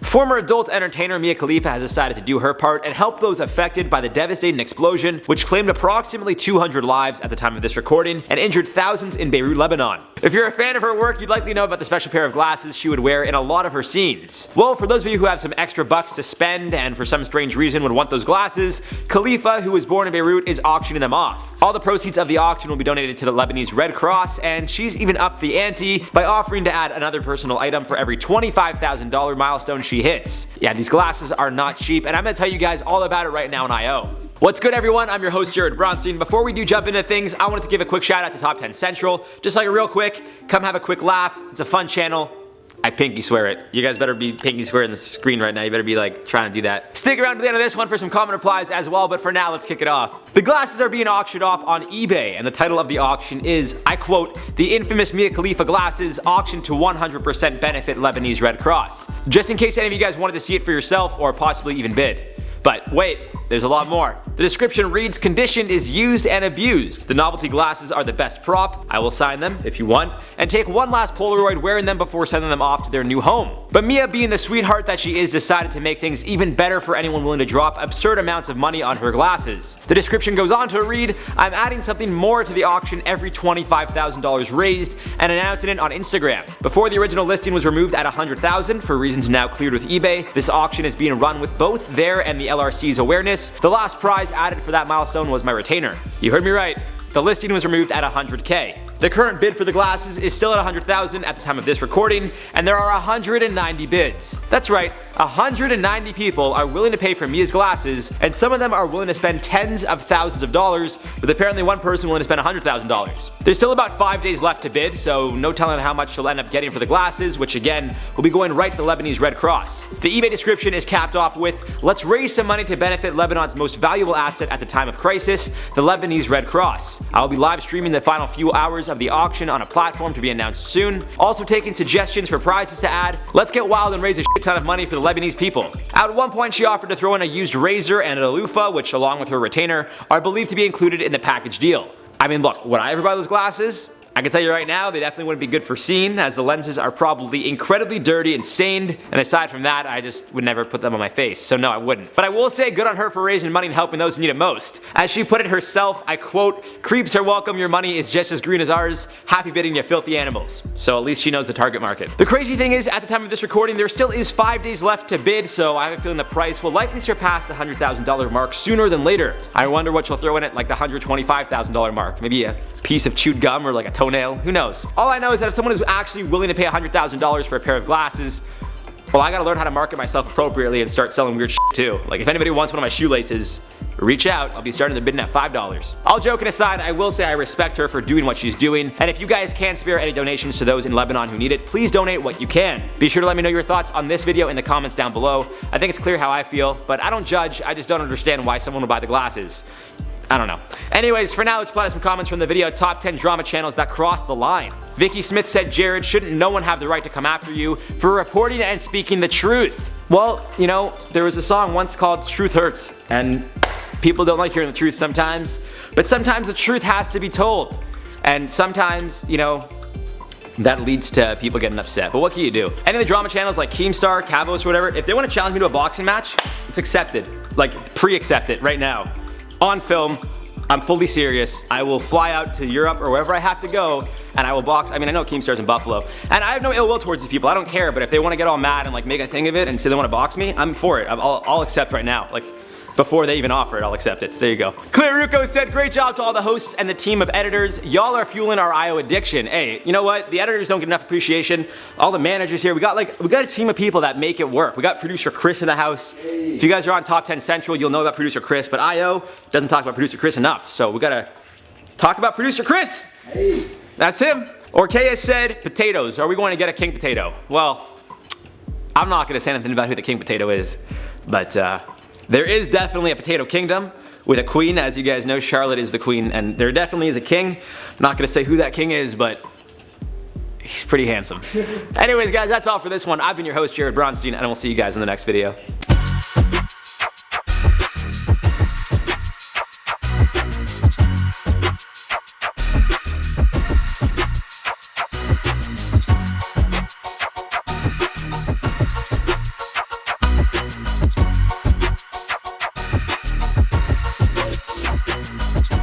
Former adult entertainer Mia Khalifa has decided to do her part and help those affected by the devastating explosion, which claimed approximately 200 lives at the time of this recording and injured thousands in Beirut, Lebanon. If you're a fan of her work, you'd likely know about the special pair of glasses she would wear in a lot of her scenes. Well, for those of you who have some extra bucks to spend and for some strange reason would want those glasses, Khalifa, who was born in Beirut, is auctioning them off. All the proceeds of the auction will be donated to the Lebanese Red Cross, and she's even upped the ante by offering to add another personal item for every $25,000 milestone she hits. Yeah, these glasses are not cheap, and I'm gonna tell you guys all about it right now on IO. What's good, everyone? I'm your host, Jared Bronstein. Before we do jump into things, I wanted to give a quick shout out to Top 10 Central. Just like a real quick, come have a quick laugh. It's a fun channel. I pinky swear it. You guys better be pinky swearing the screen right now. You better be like trying to do that. Stick around to the end of this one for some comment replies as well, but for now, let's kick it off. The glasses are being auctioned off on eBay, and the title of the auction is, I quote, "The infamous Mia Khalifa glasses auctioned to 100% benefit Lebanese Red Cross." Just in case any of you guys wanted to see it for yourself or possibly even bid. But wait, there's a lot more. The description reads, "Condition is used and abused. The novelty glasses are the best prop. I will sign them if you want, and take one last Polaroid wearing them before sending them off to their new home." But Mia, being the sweetheart that she is, decided to make things even better for anyone willing to drop absurd amounts of money on her glasses. The description goes on to read, "I'm adding something more to the auction every $25,000 raised and announcing it on Instagram. Before the original listing was removed at $100,000 for reasons now cleared with eBay, this auction is being run with both their and the LRC's awareness. The last prize added for that milestone was my retainer." You heard me right. The listing was removed at $100K. The current bid for the glasses is still at $100,000 at the time of this recording, and there are 190 bids. That's right, 190 people are willing to pay for Mia's glasses, and some of them are willing to spend tens of thousands of dollars, with apparently one person willing to spend $100,000. There's still about 5 days left to bid, so no telling how much she'll end up getting for the glasses, which again, will be going right to the Lebanese Red Cross. The eBay description is capped off with, "Let's raise some money to benefit Lebanon's most valuable asset at the time of crisis, the Lebanese Red Cross. I'll be live streaming the final few hours of the auction on a platform to be announced soon. Also taking suggestions for prizes to add. Let's get wild and raise a shit ton of money for the Lebanese people." At one point, she offered to throw in a used razor and a loofah, which along with her retainer are believed to be included in the package deal. I mean, look, would I ever buy those glasses? I can tell you right now, they definitely wouldn't be good for seeing, as the lenses are probably incredibly dirty and stained, and aside from that, I just would never put them on my face, so no, I wouldn't. But I will say good on her for raising money and helping those who need it most. As she put it herself, I quote, "Creeps are welcome, your money is just as green as ours. Happy bidding, you filthy animals." So at least she knows the target market. The crazy thing is, at the time of this recording, there still is 5 days left to bid, so I have a feeling the price will likely surpass the $100,000 mark sooner than later. I wonder what she'll throw in at like the $125,000 mark. Maybe a piece of chewed gum or like a toenail, who knows? All I know is that if someone is actually willing to pay $100,000 for a pair of glasses, well, I gotta learn how to market myself appropriately and start selling weird shit too. Like if anybody wants one of my shoelaces, reach out. I'll be starting the bidding at $5. All joking aside, I will say I respect her for doing what she's doing, and if you guys can spare any donations to those in Lebanon who need it, please donate what you can. Be sure to let me know your thoughts on this video in the comments down below. I think it's clear how I feel, but I don't judge, I just don't understand why someone would buy the glasses. I don't know. Anyways, for now, let's play some comments from the video, top 10 drama channels that crossed the line. Vicky Smith said, "Jared, shouldn't no one have the right to come after you for reporting and speaking the truth?" Well, you know, there was a song once called "Truth Hurts," and people don't like hearing the truth sometimes, but sometimes the truth has to be told. And sometimes, you know, that leads to people getting upset. But what can you do? Any of the drama channels like Keemstar, Cavos, or whatever, if they want to challenge me to a boxing match, it's accepted. Like, pre-accept it right now. On film, I'm fully serious. I will fly out to Europe or wherever I have to go, and I will box. I mean, I know Keemstar's in Buffalo, and I have no ill will towards these people. I don't care, but if they want to get all mad and like make a thing of it and say they want to box me, I'm for it. I'll accept right now. Like, before they even offer it, I'll accept it. So there you go. Clear Ruco said, "Great job to all the hosts and the team of editors. Y'all are fueling our IO addiction." Hey, you know what? The editors don't get enough appreciation. All the managers here, we got a team of people that make it work. We got producer Chris in the house. Hey. If you guys are on Top 10 Central, you'll know about producer Chris, but IO doesn't talk about producer Chris enough. So we gotta talk about producer Chris. Hey. That's him. Orkea said, "Potatoes. Are we going to get a king potato?" Well, I'm not gonna say anything about who the king potato is, but there is definitely a potato kingdom with a queen. As you guys know, Charlotte is the queen, and there definitely is a king. I'm not gonna say who that king is, but he's pretty handsome. Anyways, guys, that's all for this one. I've been your host, Jared Bronstein, and I will see you guys in the next video.